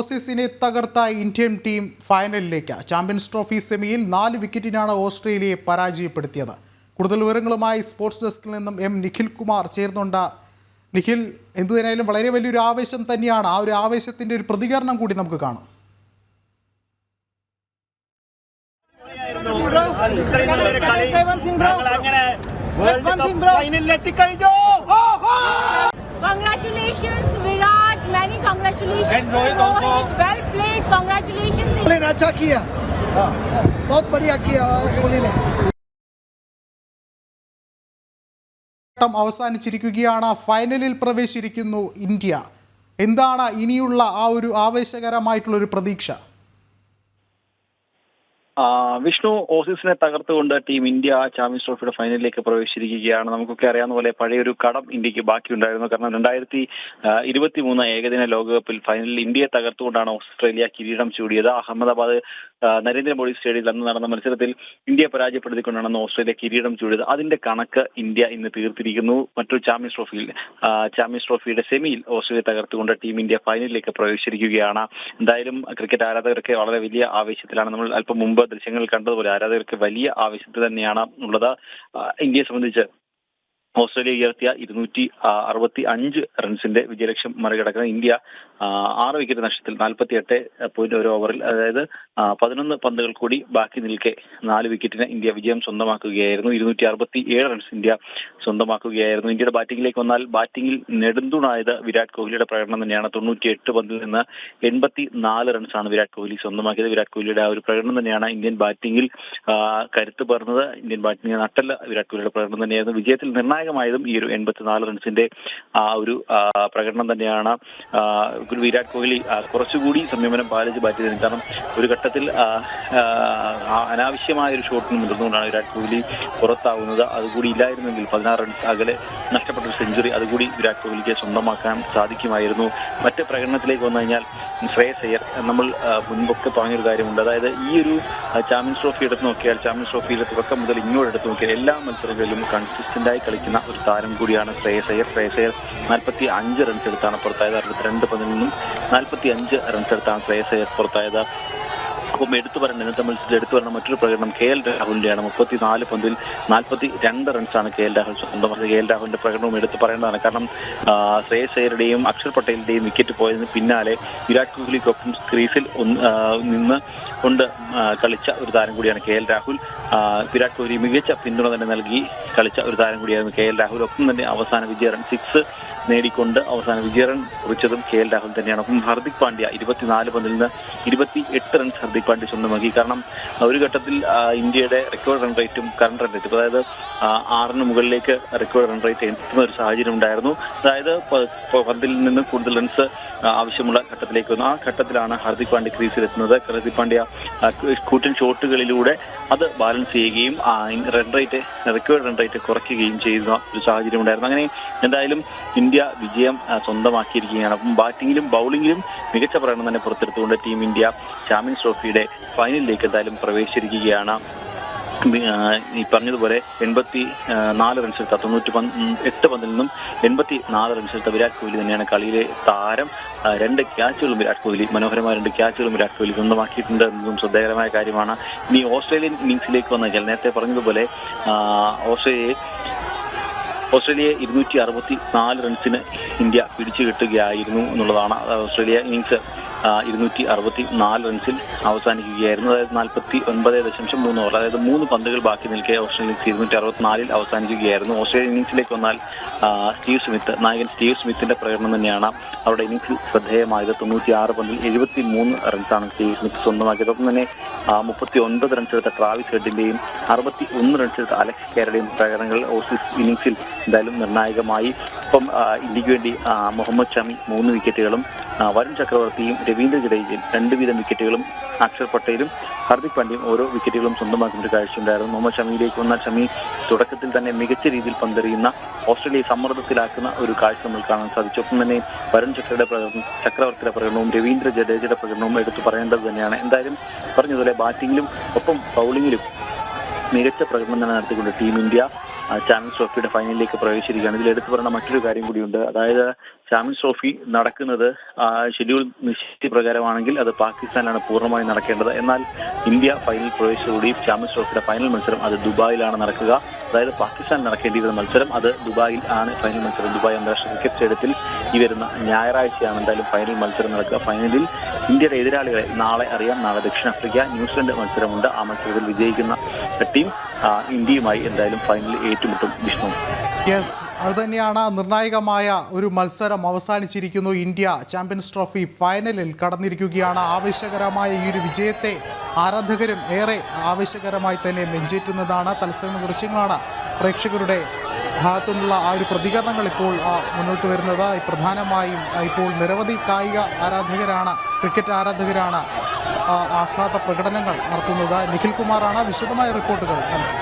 ഓസീസിനെ തകർത്ത Indian team ഫൈനലിലേക്ക്. Champions trophy സെമിയിൽ 4 വിക്കറ്റിനാണ് ഓസ്ട്രേലിയയെ പരാജയപ്പെടുത്തിയത്. കൂടുതൽ വിവരങ്ങളുമായി സ്പോർട്സ് ഡെസ്കിൽ നിന്നും നിഖിൽ കുമാർ ചേർന്നുണ്ട്. നിഖിൽ, എന്തുതന്നെയായാലും വളരെ വലിയൊരു ആവേശം തന്നെയാണ്. ആ ഒരു ആവേശത്തിൻ്റെ ഒരു പ്രതികരണം കൂടി നമുക്ക് കാണാം. Congratulations Virat, many congratulations Rohit, well played, congratulations. Kohli ने अच्छा किया, बहुत बढ़िया किया कोहली ने. അവസാനിച്ചിരിക്കുകയാണ്. ഫൈനലിൽ പ്രവേശിച്ചിരിക്കുന്നു ഇന്ത്യ. എന്താണ് ഇനിയുള്ള ആ ഒരു ആവേശകരമായിട്ടുള്ളൊരു പ്രതീക്ഷ? വിഷ്ണു, ഓസീസിനെ തകർത്തുകൊണ്ട് ടീം ഇന്ത്യ ചാമ്പ്യൻസ് ട്രോഫിയുടെ ഫൈനലിലേക്ക് പ്രവേശിച്ചിരിക്കുകയാണ്. നമുക്കൊക്കെ അറിയാവുന്ന പോലെ പഴയൊരു കടം ഇന്ത്യക്ക് ബാക്കിയുണ്ടായിരുന്നു. കാരണം 2023 ഏകദിന ലോകകപ്പിൽ ഫൈനലിൽ ഇന്ത്യയെ തകർത്തുകൊണ്ടാണ് ഓസ്ട്രേലിയ കിരീടം ചൂടിയത്. അഹമ്മദാബാദ് നരേന്ദ്രമോദി സ്റ്റേഡിയത്തിൽ അന്ന് നടന്ന മത്സരത്തിൽ ഇന്ത്യയെ പരാജയപ്പെടുത്തിക്കൊണ്ടാണ് ഓസ്ട്രേലിയ കിരീടം ചൂടിയത്. അതിന്റെ കണക്ക് ഇന്ത്യ ഇന്ന് തീർത്തിരിക്കുന്നു. മറ്റൊരു ചാമ്പ്യൻസ് ട്രോഫിയുടെ സെമിയിൽ ഓസ്ട്രേലിയ തകർത്തുകൊണ്ട് ടീം ഇന്ത്യ ഫൈനലിലേക്ക് പ്രവേശിച്ചിരിക്കുകയാണ്. എന്തായാലും ക്രിക്കറ്റ് ആരാധകർക്ക് വളരെ വലിയ ആവേശത്തിലാണ്. നമ്മൾ അല്പം മുമ്പ് ദൃശ്യങ്ങൾ കണ്ടതുപോലെ ആരാധകർക്ക് വലിയ ആവേശത്തിൽ തന്നെയാണ് ഉള്ളത്. ഇന്ത്യയെ സംബന്ധിച്ച് ഓസ്ട്രേലിയ ഉയർത്തിയ 265 റൺസിന്റെ വിജയലക്ഷ്യം മറികടക്കുന്ന ഇന്ത്യ 6 വിക്കറ്റ് നഷ്ടത്തിൽ 48.1 ഓവറിൽ, അതായത് 11 പന്തുകൾ കൂടി ബാക്കി നിൽക്കെ 4 വിക്കറ്റിന് ഇന്ത്യ വിജയം സ്വന്തമാക്കുകയായിരുന്നു. 267 റൺസ് ഇന്ത്യ സ്വന്തമാക്കുകയായിരുന്നു. ഇന്ത്യയുടെ ബാറ്റിംഗിലേക്ക് വന്നാൽ ബാറ്റിംഗിൽ നെടുന്തൂണായത് വിരാട് കോഹ്ലിയുടെ പ്രകടനം തന്നെയാണ്. 98 പന്തിൽ നിന്ന് 84 റൺസാണ് വിരാട് കോഹ്ലി സ്വന്തമാക്കിയത്. വിരാട് കോഹ്ലിയുടെ ആ ഒരു പ്രകടനം തന്നെയാണ് ഇന്ത്യൻ ബാറ്റിംഗിൽ കരുത്ത് പകർന്നത്. ഇന്ത്യൻ ബാറ്റിംഗ് നട്ടല്ല വിരാട് കോഹ്ലിയുടെ പ്രകടനം തന്നെയായിരുന്നു. വിജയത്തിൽ നിർണായകമായതും ഈ ഒരു 84 റൺസിന്റെ ആ ഒരു പ്രകടനം തന്നെയാണ്. വിരാട് കോഹ്ലി കുറച്ചുകൂടി സംയമനം പാലിച്ച് ബാറ്റ് ചെയ്തത്. കാരണം ഒരു ഘട്ടത്തിൽ അനാവശ്യമായ ഒരു ഷോട്ടിന് മുതിർന്നുകൊണ്ടാണ് വിരാട് കോഹ്ലി പുറത്താവുന്നത്. അതുകൂടി ഇല്ലായിരുന്നെങ്കിൽ 16 റൺസ് അകലെ നഷ്ടപ്പെട്ട ഒരു സെഞ്ചുറി അതുകൂടി വിരാട് കോഹ്ലിക്ക് സ്വന്തമാക്കാൻ സാധിക്കുമായിരുന്നു. മറ്റ് പ്രകടനത്തിലേക്ക് വന്നു കഴിഞ്ഞാൽ ശ്രേയസ് അയ്യർ, നമ്മൾ മുൻപൊക്കെ പറഞ്ഞൊരു കാര്യമുണ്ട്. അതായത് ഈ ഒരു ചാമ്പ്യൻസ് ട്രോഫി എടുത്ത് നോക്കിയാൽ, ചാമ്പ്യൻസ് ട്രോഫിയുടെ തുടക്കം മുതൽ ഇങ്ങോട്ട് എടുത്ത് നോക്കിയാൽ എല്ലാ മത്സരങ്ങളിലും കൺസിസ്റ്റന്റായി കളിക്കുന്ന ഒരു താരം കൂടിയാണ് ശ്രേയസ് അയ്യർ. 45 റൺസ് എടുത്താണ് പുറത്തായത്. 62 പന്തിൽ നിന്നും 45 റൺസ് എടുത്താണ് ശ്രേയസ് അയ്യർ പുറത്തായത്. അപ്പം എടുത്തു പറയുന്ന മറ്റൊരു പ്രകടനം KL രാഹുലിന്റെയാണ്. 34 പന്തിൽ 42 റൺസാണ് KL രാഹുൽ സ്വന്തമാക്കിയത്. KL രാഹുലിന്റെ പ്രകടനവും എടുത്തു പറയേണ്ടതാണ്. കാരണം ശ്രേയസ് അയ്യരുടെയും അക്ഷർ പട്ടേലിന്റെയും വിക്കറ്റ് പോയതിന് പിന്നാലെ വിരാട് കോഹ്ലിക്കൊപ്പം ക്രീസിൽ നിന്ന് കൊണ്ട് കളിച്ച ഒരു താരം കൂടിയാണ് KL രാഹുൽ. വിരാട് കോഹ്ലി മികച്ച പിന്തുണ തന്നെ നൽകി കളിച്ച ഒരു താരം കൂടിയായിരുന്നു KL രാഹുൽ. ഒപ്പം തന്നെ അവസാന വിജയ റൺ 6 നേടിക്കൊണ്ട് അവസാന വിജയ റൺ കുറിച്ചതും KL രാഹുൽ തന്നെയാണ്. ഒപ്പം ഹർദിക് പാണ്ഡ്യ 24 പന്തിൽ നിന്ന് 28 റൺസ് ഹർദിക് പാണ്ഡ്യ സ്വന്തമാക്കി. കാരണം ഒരു ഘട്ടത്തിൽ ഇന്ത്യയുടെ റെക്കോർഡ് റൺ റേറ്റും കറണ്ട് റൺ റേറ്റും, അതായത് 6 മുകളിലേക്ക് റെക്കോർഡ് റൺ റേറ്റ് എത്തുന്ന ഒരു സാഹചര്യം ഉണ്ടായിരുന്നു. അതായത് 10 നിന്ന് കൂടുതൽ റൺസ് ആവശ്യമുള്ള ഘട്ടത്തിലേക്ക് വന്നു. ആ ഘട്ടത്തിലാണ് ഹർദിക് പാണ്ഡ്യ ക്രീസിലെത്തുന്നത്. ഹർദിക് പാണ്ഡ്യ കൂറ്റൻ ഷോട്ടുകളിലൂടെ അത് ബാലൻസ് ചെയ്യുകയും റെക്കോർഡ് റൺ റേറ്റ് കുറയ്ക്കുകയും ചെയ്യുന്ന ഒരു സാഹചര്യം ഉണ്ടായിരുന്നു. അങ്ങനെ എന്തായാലും ഇന്ത്യ വിജയം സ്വന്തമാക്കിയിരിക്കുകയാണ്. അപ്പം ബാറ്റിംഗിലും ബൗളിംഗിലും മികച്ച പ്രകടനം തന്നെ പുറത്തെടുത്തുകൊണ്ട് ടീം ഇന്ത്യ ചാമ്പ്യൻസ് ട്രോഫിയുടെ ഫൈനലിലേക്ക് എന്തായാലും പ്രവേശിച്ചിരിക്കുകയാണ്. ഈ പറഞ്ഞതുപോലെ 84 റൺസ് എടുത്ത 98 പന്തിൽ നിന്നും 84 റൺസ് എടുത്ത വിരാട് കോഹ്ലി തന്നെയാണ് കളിയിലെ താരം. 2 ക്യാച്ചുകളും വിരാട് കോഹ്ലി, മനോഹരമായ 2 ക്യാച്ചുകളും വിരാട് കോഹ്ലി സ്വന്തമാക്കിയിട്ടുണ്ട് എന്നതും ശ്രദ്ധേയകരമായ കാര്യമാണ്. ഇനി ഓസ്ട്രേലിയൻ ഇന്നിംഗ്സിലേക്ക് വന്നാൽ നേരത്തെ പറഞ്ഞതുപോലെ ഓസ്ട്രേലിയയെ 264 റൺസിന് ഇന്ത്യ പിടിച്ചു കിട്ടുകയായിരുന്നു എന്നുള്ളതാണ്. Australia innings 264 റൺസിൽ അവസാനിക്കുകയായിരുന്നു. അതായത് 49.3 ഓവർ, അതായത് 3 പന്തുകൾ ബാക്കി നിൽക്കെ ഓസ്ട്രേലിയ 264 അവസാനിക്കുകയായിരുന്നു. ഓസ്ട്രേലിയൻ ഇന്നിംഗ്സിലേക്ക് വന്നാൽ നായകൻ സ്റ്റീവ് സ്മിത്തിന്റെ പ്രകടനം തന്നെയാണ് അവരുടെ ഇന്നിംഗ്സിൽ ശ്രദ്ധേയമായത്. 96 പന്തിൽ 73 റൺസാണ് സ്റ്റീവ് സ്മിത്ത് സ്വന്തമാക്കിയത്. ഒപ്പം തന്നെ 39 റൺസ് എടുത്ത ട്രാവിസ് ഹെഡിന്റെയും 61 റൺസ് എടുത്ത അലക്സ് കാരയുടെയും പ്രകടനങ്ങൾ ഓസീസ് ഇന്നിംഗ്സിൽ എന്തായാലും നിർണായകമായി. ഒപ്പം ഇന്ത്യക്ക് വേണ്ടി മുഹമ്മദ് ഷമി 3 വിക്കറ്റുകളും വരുൺ ചക്രവർത്തിയും രവീന്ദ്ര ജഡേജയും 2 വീതം വിക്കറ്റുകളും, അക്ഷർ പട്ടേലും ഹർദിക് പാണ്ഡ്യയും ഓരോ വിക്കറ്റുകളും സ്വന്തമാക്കുന്ന ഒരു കാഴ്ചയുണ്ടായിരുന്നു. മുഹമ്മദ് ഷമിയിലേക്ക് വന്ന ഷമി തുടക്കത്തിൽ തന്നെ മികച്ച രീതിയിൽ പന്തെറിയുന്ന ഓസ്ട്രേലിയയെ സമ്മർദ്ദത്തിലാക്കുന്ന ഒരു കാഴ്ച നമ്മൾ കാണാൻ സാധിച്ചു. ഒപ്പം തന്നെ വരുൺ ചക്രവർത്തിയുടെ പ്രകടനവും രവീന്ദ്ര ജഡേജയുടെ പ്രകടനവും എടുത്തു പറയേണ്ടത് തന്നെയാണ്. എന്തായാലും പറഞ്ഞതുപോലെ ബാറ്റിംഗിലും ഒപ്പം ബൗളിംഗിലും മികച്ച പ്രകടനം തന്നെ നടത്തിക്കൊണ്ട് ടീം ഇന്ത്യ ചാമ്പ്യൻസ് ട്രോഫിയുടെ ഫൈനലിലേക്ക് പ്രവേശിച്ചിരിക്കുകയാണ്. ഇതിൽ എടുത്തു പറയുന്ന മറ്റൊരു കാര്യം കൂടിയുണ്ട്. അതായത് ചാമ്പ്യൻസ് ട്രോഫി നടക്കുന്നത് ഷെഡ്യൂൾ നിശ്ചയിച്ചപ്രകാരമാണെങ്കിൽ അത് പാകിസ്ഥാനിലാണ് പൂർണ്ണമായും നടക്കേണ്ടത്. എന്നാൽ ഇന്ത്യ ഫൈനൽ പ്രവേശിച്ചതോടെ ചാമ്പ്യൻസ് ട്രോഫിയുടെ ഫൈനൽ മത്സരം അത് ദുബായിലാണ് നടക്കുക. അതായത് പാകിസ്ഥാൻ നടക്കേണ്ടിയിരുന്ന മത്സരം അത് ദുബായിൽ ആണ് ഫൈനൽ മത്സരം. ദുബായ് അന്താരാഷ്ട്ര ക്രിക്കറ്റ് സ്റ്റേഡിയത്തിൽ ഈ വരുന്ന ഞായറാഴ്ചയാണ് എന്തായാലും ഫൈനൽ മത്സരം നടക്കുക. ഫൈനലിൽ ഇന്ത്യയുടെ എതിരാളികളെ നാളെ അറിയാം. നാളെ ദക്ഷിണാഫ്രിക്ക ന്യൂസിലൻഡ് മത്സരമുണ്ട്. ആ മത്സരത്തിൽ വിജയിക്കുന്ന ടീം ഇന്ത്യയുമായി എന്തായാലും ഫൈനലിൽ ഏറ്റുമുട്ടും. വിഷ്ണു, യെസ്, അതുതന്നെയാണ് നിർണായകമായ ഒരു മത്സരം അവസാനിച്ചിരിക്കുന്നു. ഇന്ത്യ ചാമ്പ്യൻസ് ട്രോഫി ഫൈനലിൽ കടന്നിരിക്കുകയാണ്. ആവേശകരമായ ഈ ഒരു വിജയത്തെ ആരാധകരും ഏറെ ആവേശകരമായി തന്നെ നെഞ്ചേറ്റുന്നതാണ്. തത്സമയ ദൃശ്യങ്ങളാണ് പ്രേക്ഷകരുടെ ഭാഗത്തു നിന്നുള്ള ആ ഒരു പ്രതികരണങ്ങൾ ഇപ്പോൾ മുന്നോട്ട് വരുന്നത്. പ്രധാനമായും ഇപ്പോൾ നിരവധി കായിക ആരാധകരാണ്, ക്രിക്കറ്റ് ആരാധകരാണ് ആഹ്ലാദ പ്രകടനങ്ങൾ നടത്തുന്നത്. നിഖിൽ കുമാറാണ് വിശദമായ റിപ്പോർട്ടുകൾ നൽകുന്നത്.